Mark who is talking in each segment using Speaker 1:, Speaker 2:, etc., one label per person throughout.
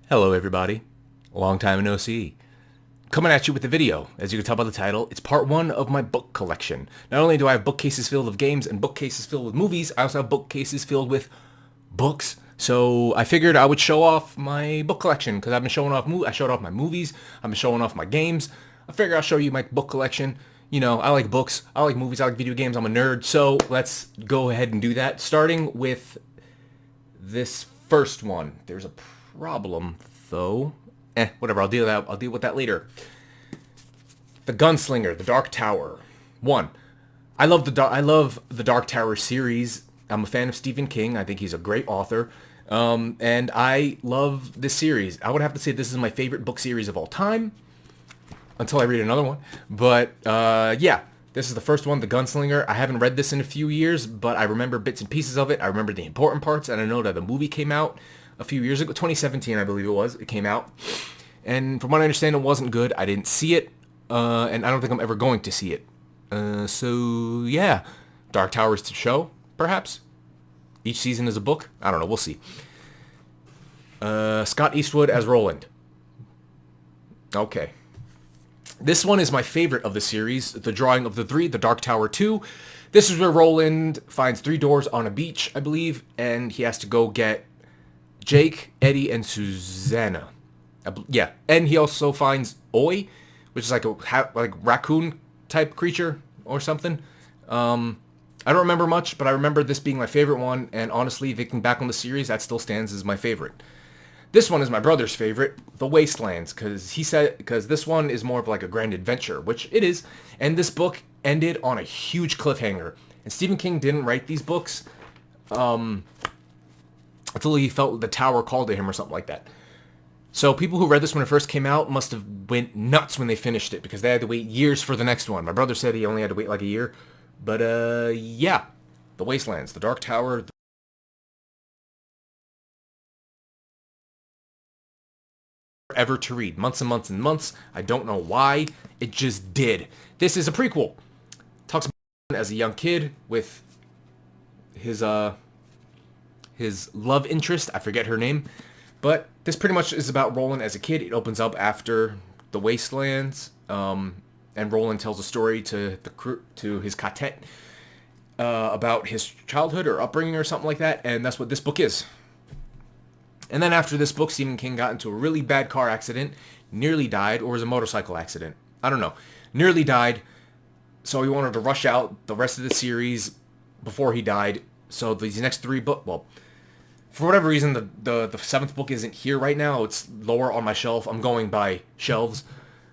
Speaker 1: Hello everybody, long time no see. Coming at you with a video. As you can tell by the title, it's part one of my book collection. Not only do I have bookcases filled with games and bookcases filled with movies, I also have bookcases filled with books. So I figured I would show off my book collection because I've been showing off I showed off my movies, I've been showing off my games. I figure I'll show you my book collection. You know, I like books, I like movies, I like video games, I'm a nerd. So let's go ahead and do that, starting with this first one. There's a problem though. Whatever, I'll deal with that later. The Gunslinger, The Dark Tower. 1. I love the Dark Tower series. I'm a fan of Stephen King. I think he's a great author. And I love this series. I would have to say this is my favorite book series of all time. Until I read another one. But, yeah. This is the first one, The Gunslinger. I haven't read this in a few years, but I remember bits and pieces of it. I remember the important parts, and I know that the movie came out a few years ago. 2017, I believe it was. It came out. And from what I understand, it wasn't good. I didn't see it, and I don't think I'm ever going to see it. So, yeah. Dark Tower's to show, perhaps. Each season is a book. I don't know. We'll see. Scott Eastwood as Roland. Okay. This one is my favorite of the series, The Drawing of the Three, The Dark Tower 2. This is where Roland finds 3 doors on a beach, I believe, and he has to go get Jake, Eddie, and Susanna. Yeah, and he also finds Oi, which is like a raccoon type creature or something. I don't remember much, but I remember this being my favorite one, and honestly, thinking back on the series, that still stands as my favorite. This one is my brother's favorite, The Wastelands, because this one is more of like a grand adventure, which it is, and this book ended on a huge cliffhanger. And Stephen King didn't write these books until he felt the tower called to him or something like that. So people who read this when it first came out must have went nuts when they finished it, because they had to wait years for the next one. My brother said he only had to wait like a year. But, yeah. The Wastelands, The Dark Tower, ever to read. Months and months and months. I don't know why. It just did. This is a prequel. Talks about as a young kid with his love interest. I forget her name. But this pretty much is about Roland as a kid. It opens up after the Wastelands. And Roland tells a story to his quartet about his childhood or upbringing or something like that. And that's what this book is. And then after this book, Stephen King got into a really bad car accident, nearly died, or was a motorcycle accident. I don't know. Nearly died, so he wanted to rush out the rest of the series before he died. So these next 3 books, well, for whatever reason, the 7th book isn't here right now. It's lower on my shelf. I'm going by shelves.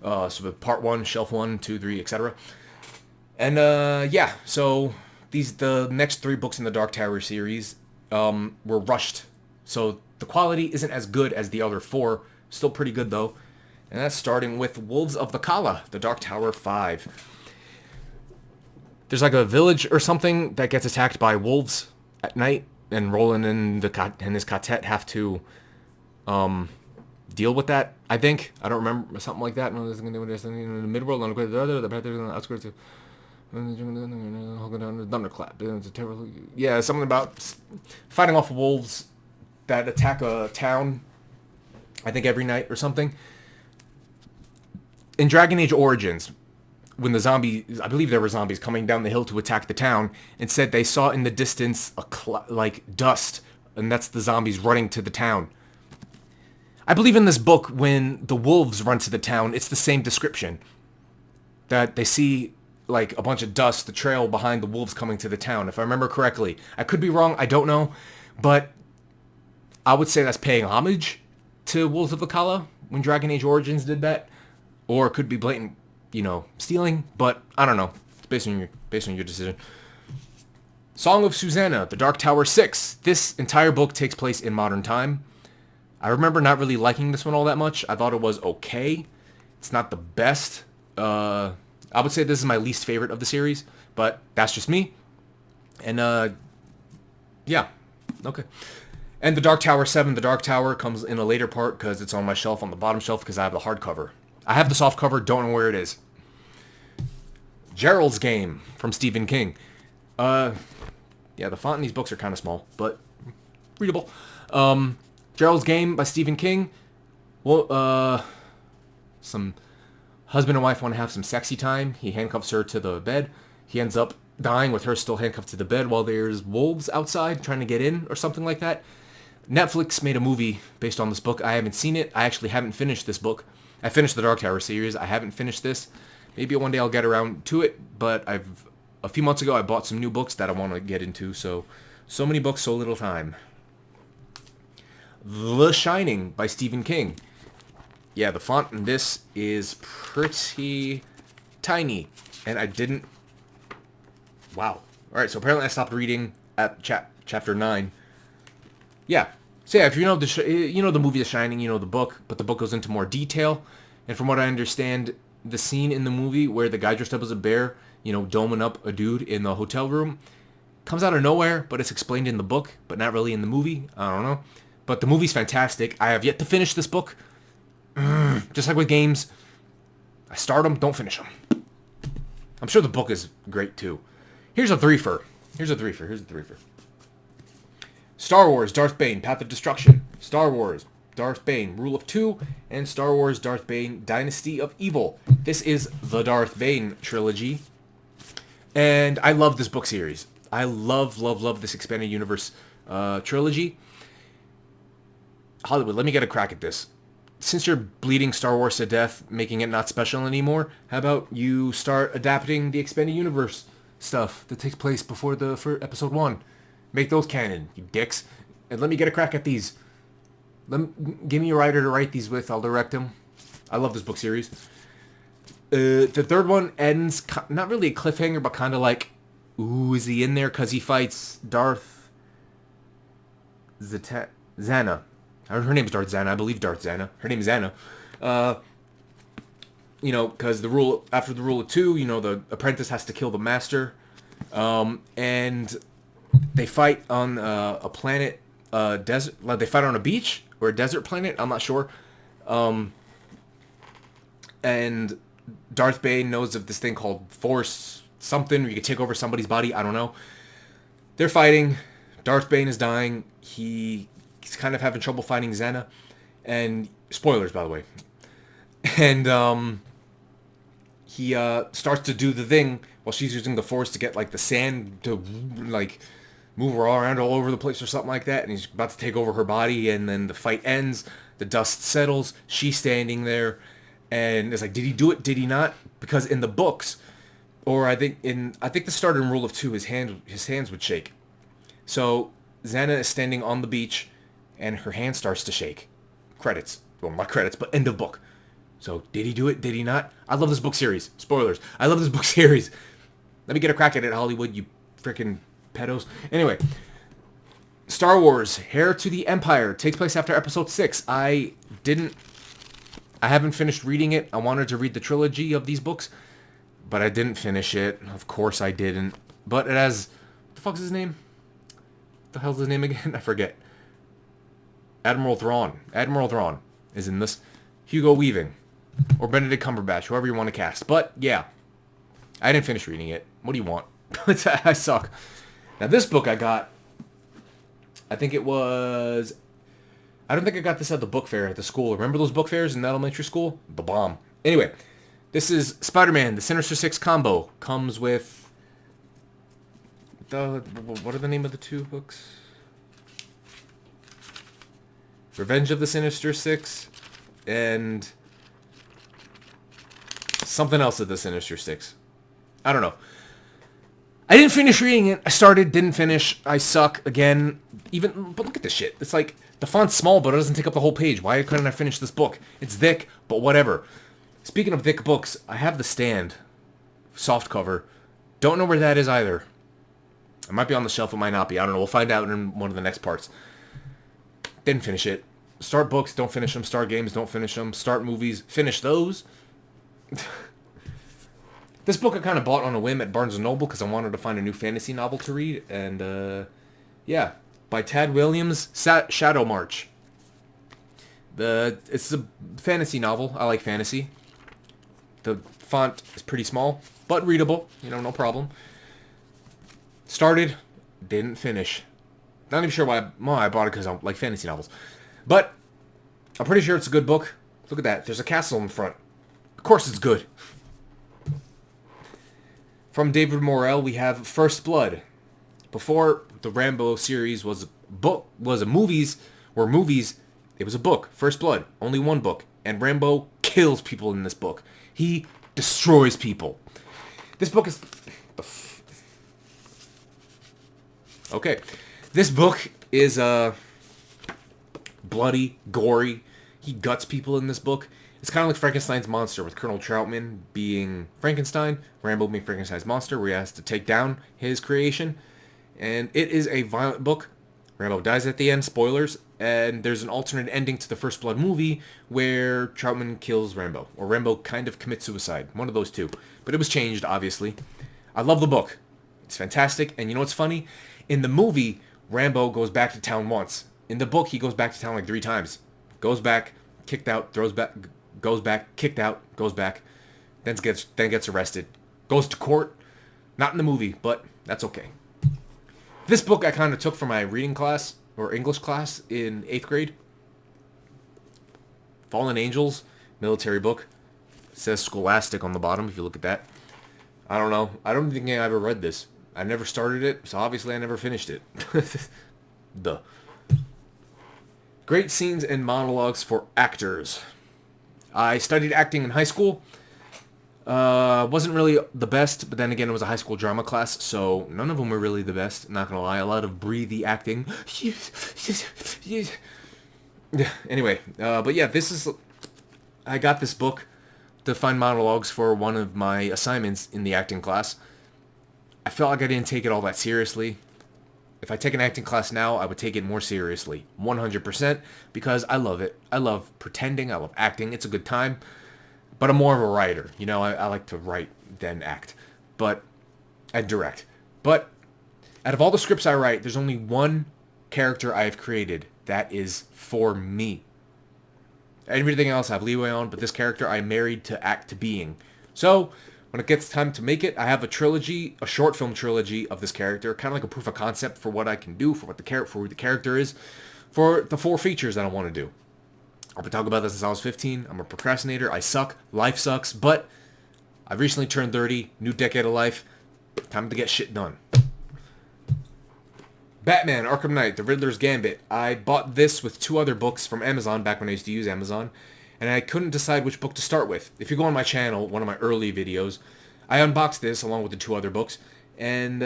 Speaker 1: So part 1, shelf 1, 2, 3, etc. And yeah, so the next 3 books in the Dark Tower series were rushed. So the quality isn't as good as the other 4. Still pretty good, though. And that's starting with Wolves of the Kala, The Dark Tower 5. There's like a village or something that gets attacked by wolves at night, and Roland and his quartet have to deal with that, I think. I don't remember. Something like that. In the midworld, on the outskirts of thunderclap. Yeah, something about fighting off wolves that attack a town, I think every night or something. In Dragon Age Origins, when the zombies, I believe there were zombies coming down the hill to attack the town, and said they saw in the distance like dust, and that's the zombies running to the town. I believe in this book, when the wolves run to the town, it's the same description. That they see like a bunch of dust, the trail behind the wolves coming to the town, if I remember correctly. I could be wrong, I don't know, but I would say that's paying homage to Wolves of the Kala when Dragon Age Origins did that. Or it could be blatant, stealing, but I don't know. It's based on your decision. Song of Susanna, The Dark Tower 6. This entire book takes place in modern time. I remember not really liking this one all that much. I thought it was okay. It's not the best. I would say this is my least favorite of the series, but that's just me. And, yeah. Okay. And The Dark Tower 7, The Dark Tower, comes in a later part because it's on my shelf, on the bottom shelf, because I have the hardcover. I have the soft cover, don't know where it is. Gerald'S Game from Stephen King. Yeah, the font in these books are kind of small, but readable. Gerald'S Game by Stephen King. some husband and wife want to have some sexy time. He handcuffs her to the bed. He ends up dying with her still handcuffed to the bed while there's wolves outside trying to get in or something like that. Netflix made a movie based on this book. I haven't seen it. I actually haven't finished this book. I finished the Dark Tower series. I haven't finished this. Maybe one day I'll get around to it, but a few months ago I bought some new books that I want to get into, so many books, so little time. The Shining by Stephen King. Yeah, the font in this is pretty tiny, and I didn't... Wow. Alright, so apparently I stopped reading at chapter 9. Yeah. So yeah, if you know the movie The Shining, you know the book, but the book goes into more detail. And from what I understand, the scene in the movie where the guy dressed up as a bear, doming up a dude in the hotel room, comes out of nowhere, but it's explained in the book, but not really in the movie. I don't know. But the movie's fantastic. I have yet to finish this book. Just like with games, I start them, don't finish them. I'm sure the book is great too. Here's a threefer. Star Wars, Darth Bane, Path of Destruction. Star Wars, Darth Bane, Rule of Two. And Star Wars, Darth Bane, Dynasty of Evil. This is the Darth Bane trilogy. And I love this book series. I love this expanded universe trilogy. Hollywood, let me get a crack at this. Since you're bleeding Star Wars to death, making it not special anymore, how about you start adapting the expanded universe stuff that takes place for episode 1? Make those canon, you dicks. And let me get a crack at these. Give me a writer to write these with. I'll direct them. I love this book series. The third one ends, not really a cliffhanger, but kind of like, ooh, is he in there? Because he fights Darth Zana. Her name is Darth Zana. I believe Darth Zana. Her name is Zana. Because after the rule of 2, the apprentice has to kill the master. And they fight on a planet, desert. Like they fight on a beach or a desert planet. I'm not sure. And Darth Bane knows of this thing called Force something, where you can take over somebody's body. I don't know. They're fighting. Darth Bane is dying. He's kind of having trouble fighting Xena. And spoilers, by the way. And he starts to do the thing while she's using the Force to get like the sand to like move her around all over the place or something like that. And he's about to take over her body. And then the fight ends. The dust settles. She's standing there. And it's like, did he do it? Did he not? Because in the books, or I think the start in Rule of 2, his hands would shake. So Xana is standing on the beach, and her hand starts to shake. Credits. Well, not credits, but end of book. So did he do it? Did he not? I love this book series. Spoilers. I love this book series. Let me get a crack at it, Hollywood, you freaking pedos. Anyway, Star Wars, Heir to the Empire, takes place after Episode 6. I haven't finished reading it. I wanted to read the trilogy of these books, but I didn't finish it. Of course I didn't. But it has... What the fuck's his name? What the hell's his name again? I forget. Admiral Thrawn. Admiral Thrawn is in this. Hugo Weaving. Or Benedict Cumberbatch. Whoever you want to cast. But, yeah. I didn't finish reading it. What do you want? I suck. Now, this book I got... I think it was... I don't think I got this at the book fair at the school. Remember those book fairs in elementary school? The bomb. Anyway, this is Spider-Man, the Sinister Six combo. Comes with... What are the name of the 2 books? Revenge of the Sinister Six and something else of the Sinister Six. I don't know. I didn't finish reading it. I started, didn't finish. I suck again. But look at this shit. It's like... The font's small, but it doesn't take up the whole page. Why couldn't I finish this book? It's thick, but whatever. Speaking of thick books, I have The Stand. Soft cover. Don't know where that is either. It might be on the shelf, it might not be. I don't know. We'll find out in one of the next parts. Didn't finish it. Start books, don't finish them. Start games, don't finish them. Start movies, finish those. This book I kind of bought on a whim at Barnes & Noble because I wanted to find a new fantasy novel to read. And, yeah. By Tad Williams, Shadow March. It's a fantasy novel. I like fantasy. The font is pretty small, but readable. No problem. Started, didn't finish. Not even sure why I bought it because I like fantasy novels. But I'm pretty sure it's a good book. Look at that. There's a castle in front. Of course it's good. From David Morrell, we have First Blood. Before the Rambo series was movies, it was a book. First Blood, only one book. And Rambo kills people in this book. He destroys people. This book is... Okay. This book is bloody, gory. He guts people in this book. It's kind of like Frankenstein's monster, with Colonel Troutman being Frankenstein, Rambo being Frankenstein's monster, where he has to take down his creation. And it is a violent book. Rambo dies at the end, spoilers, and there's an alternate ending to the First Blood movie where Troutman kills Rambo, or Rambo kind of commits suicide, one of those two. But it was changed, obviously. I love the book. It's fantastic, and you know what's funny? In the movie, Rambo goes back to town once. In the book, he goes back to town like 3 times. Goes back, kicked out, throws back, goes back, kicked out, goes back, then gets arrested, goes to court. Not in the movie, but that's okay. This book I kind of took from my reading class, or English class, in 8th grade. Fallen Angels, military book. It says Scholastic on the bottom, if you look at that. I don't know. I don't think I ever read this. I never started it, so obviously I never finished it. Duh. Great scenes and monologues for actors. I studied acting in high school. Wasn't really the best, but then again, it was a high school drama class, so none of them were really the best, not gonna lie. A lot of breathy acting. Anyway, but yeah, I got this book to find monologues for one of my assignments in the acting class. I felt like I didn't take it all that seriously. If I take an acting class now, I would take it more seriously, 100%, because I love it. I love pretending, I love acting, it's a good time. But I'm more of a writer. You know, I like to write than act. And direct. But out of all the scripts I write, there's only one character I have created that is for me. Everything else I have leeway on, but this character I married to being. So, when it gets time to make it, I have a trilogy, a short film trilogy of this character, kind of like a proof of concept for what I can do, for who the character is, for the 4 features that I want to do. I've been talking about this since I was 15. I'm a procrastinator. I suck. Life sucks. But I've recently turned 30. New decade of life. Time to get shit done. Batman, Arkham Knight, The Riddler's Gambit. I bought this with 2 other books from Amazon back when I used to use Amazon. And I couldn't decide which book to start with. If you go on my channel, one of my early videos, I unboxed this along with the 2 other books. And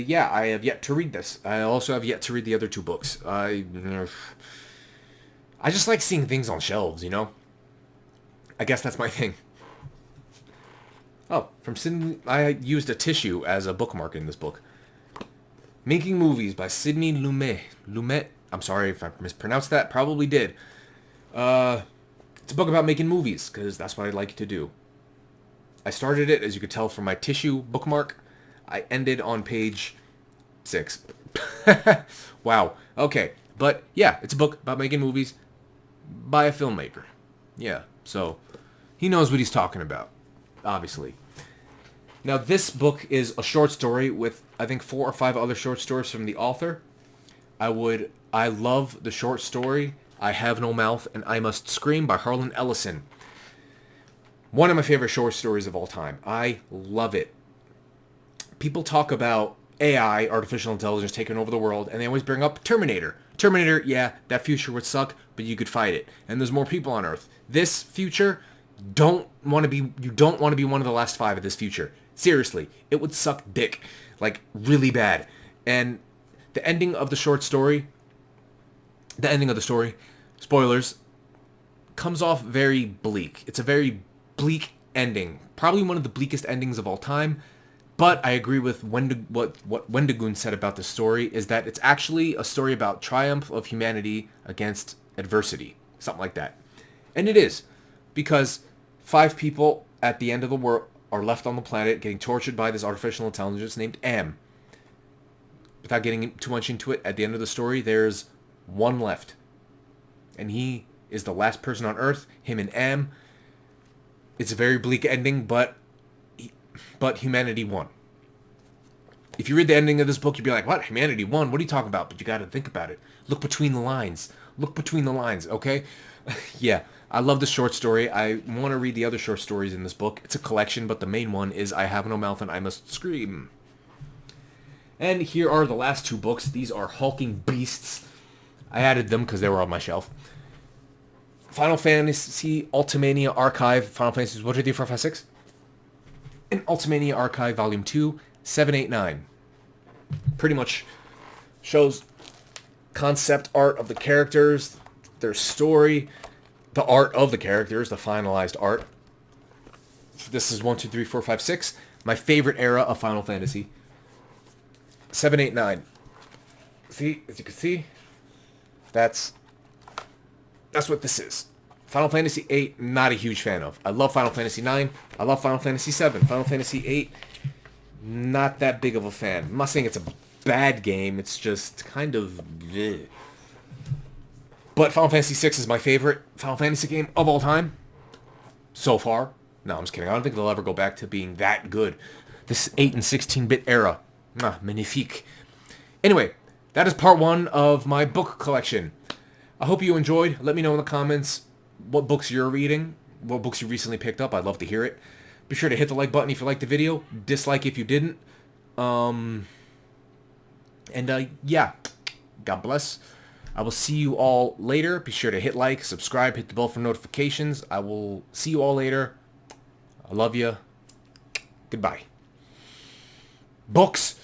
Speaker 1: yeah, I have yet to read this. I also have yet to read the other 2 books. I just like seeing things on shelves, you know? I guess that's my thing. Oh, from Sydney, I used a tissue as a bookmark in this book. Making Movies by Sidney Lumet. Lumet? I'm sorry if I mispronounced that. Probably did. It's a book about making movies, because that's what I like to do. I started it, as you could tell from my tissue bookmark. I ended on page 6. Wow. Okay. But, yeah, it's a book about making movies by a filmmaker. Yeah, so he knows what he's talking about, obviously. Now, this book is a short story with, I think, 4 or 5 other short stories from the author. I love the short story, I Have No Mouth and I Must Scream by Harlan Ellison. One of my favorite short stories of all time. I love it. People talk about AI, artificial intelligence, taking over the world, and they always bring up Terminator. Terminator, yeah, that future would suck, but you could fight it. And there's more people on Earth. This future, you don't want to be one of the last 5 of this future. Seriously, it would suck dick. Like, really bad. And the ending of the story, spoilers, comes off very bleak. It's a very bleak ending. Probably one of the bleakest endings of all time. But I agree with what Wendigoon said about the story, is that it's actually a story about triumph of humanity against adversity. Something like that. And it is. Because 5 people at the end of the world are left on the planet getting tortured by this artificial intelligence named Am. Without getting too much into it, at the end of the story, there's 1 left. And he is the last person on Earth, him and Am. It's a very bleak ending, but humanity won. If you read the ending of this book, you'd be like, what? Humanity won? What are you talking about? But you got to think about it. Look between the lines. Look between the lines, okay? Yeah, I love the short story. I want to read the other short stories in this book. It's a collection, but the main one is I Have No Mouth and I Must Scream. And here are the last two books. These are hulking beasts. I added them because they were on my shelf. Final Fantasy Ultimania Archive, Final Fantasy 1, 2, 3, 4, 5, 6. And Ultimania Archive Volume 2, 7, 8, 9. Pretty much shows concept art of the characters, their story, the art of the characters, the finalized art. This is 1, 2, 3, 4, 5, 6. My favorite era of Final Fantasy. 7, 8, 9. See, as you can see, that's what this is. Final Fantasy 8, not a huge fan of. I love Final Fantasy 9. I love Final Fantasy 7. Final Fantasy 8, not that big of a fan. I'm not saying it's a bad game. It's just kind of bleh. But Final Fantasy 6 is my favorite Final Fantasy game of all time. So far. No, I'm just kidding. I don't think they'll ever go back to being that good. This 8 and 16-bit era. Magnifique. Anyway, that is part 1 of my book collection. I hope you enjoyed. Let me know in the comments what books you're reading, what books you recently picked up. I'd love to hear it. Be sure to hit the like button if you liked the video. Dislike if you didn't. Yeah. God bless. I will see you all later. Be sure to hit like, subscribe, hit the bell for notifications. I will see you all later. I love you. Goodbye. Books.